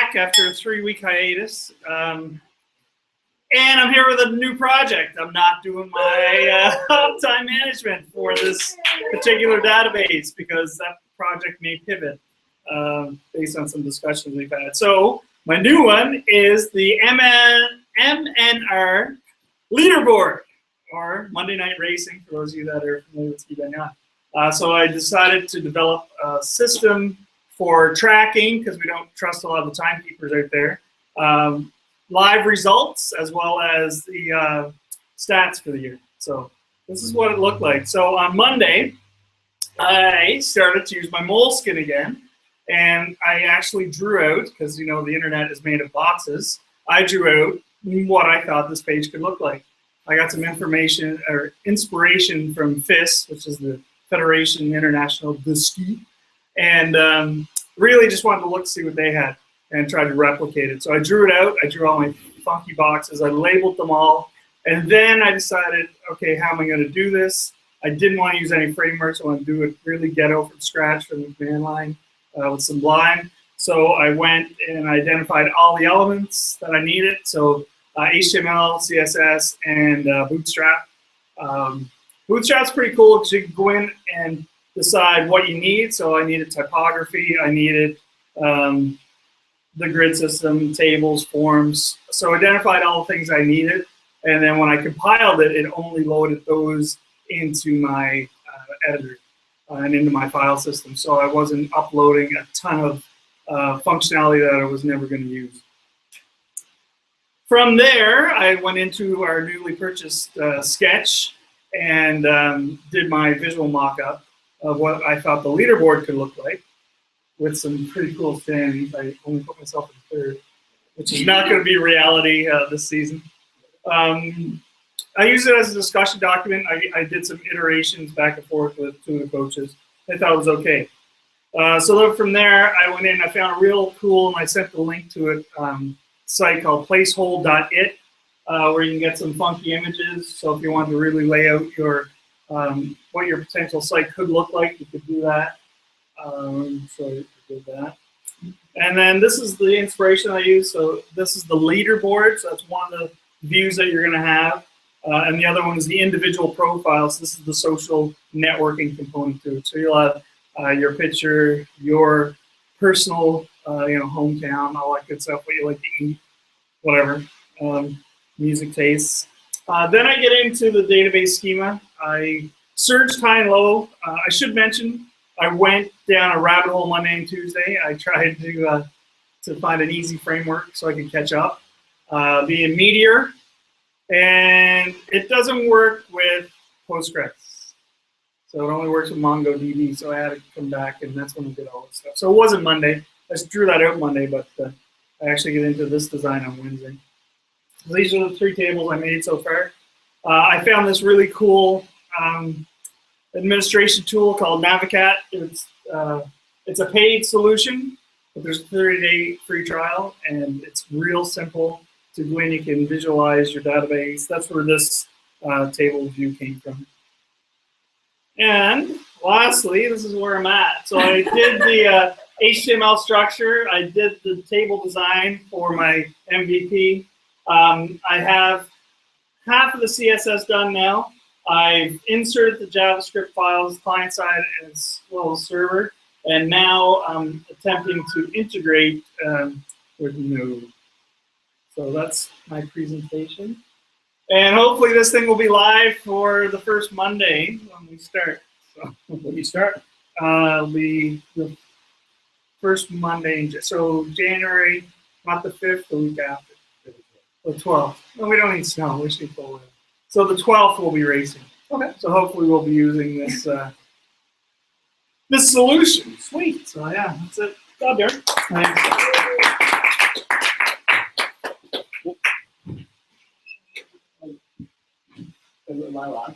back after a 3-week hiatus. And I'm here with a new project. I'm not doing my time management for this particular database because that project may pivot based on some discussions we've had. So my new one is the MNR Leaderboard, or Monday Night Racing, for those of you that are familiar with ski bang. So I decided to develop a system for tracking, because we don't trust a lot of the timekeepers out there, live results as well as the stats for the year. So this is what it looked like. So on Monday, I started to use my moleskin again, and I actually drew out, because you know the internet is made of boxes, I drew out what I thought this page could look like. I got some information or inspiration from FIS, which is the Federation International de Ski, and really just wanted to look, see what they had, and try to replicate it. So I drew it out. I drew all my funky boxes. I labeled them all, and then I decided, okay, how am I going to do this? I didn't want to use any frameworks. I want to do it really ghetto from scratch from the command line with Sublime. So I went and identified all the elements that I needed. So HTML, CSS, and Bootstrap. Bootstrap's pretty cool because you can go in and decide what you need. So I needed typography, I needed the grid system, tables, forms. So I identified all the things I needed, and then when I compiled it, it only loaded those into my editor and into my file system. So I wasn't uploading a ton of functionality that I was never going to use. From there, I went into our newly purchased Sketch and did my visual mock-up of what I thought the leaderboard could look like, with some pretty cool standings. I only put myself in third, which is not going to be reality this season. I used it as a discussion document. I did some iterations back and forth with 2 of the coaches. I thought it was okay. So then from there, I went in, I found a real cool, and I sent the link to it, site called placehold.it, where you can get some funky images. So if you want to really lay out your what your potential site could look like, you could do that. So you did that. And then this is the inspiration I use. So this is the leaderboard. So that's one of the views that you're going to have. And the other one is the individual profiles. This is the social networking component to it. So you'll have your picture, your personal, hometown, all that good stuff, what you like to eat, whatever, music tastes. Then I get into the database schema. I searched high and low. I should mention, I went down a rabbit hole Monday and Tuesday. I tried to find an easy framework so I could catch up. The Meteor, and it doesn't work with Postgres. So it only works with MongoDB, so I had to come back, and that's when I did all this stuff. So it wasn't Monday. I just drew that out Monday, but I actually get into this design on Wednesday. So these are the 3 tables I made so far. I found this really cool administration tool called Navicat. It's a paid solution, but there's a 30-day free trial, and it's real simple to go in. You can visualize your database. That's where this table view came from. And lastly, this is where I'm at. So I did the HTML structure. I did the table design for my MVP. I have half of the CSS done now. I've inserted the JavaScript files client side as well as server, and now I'm attempting to integrate with Node. So that's my presentation. And hopefully this thing will be live for the first Monday when we start. So when you start? The first Monday, so January, not the 5th, the week after. The 12th. No, we don't need snow. We should pull it. So the 12th we'll be racing. Okay. So hopefully we'll be using this this solution. Sweet. So yeah, that's it. Go, Darren. Thanks. Am I live?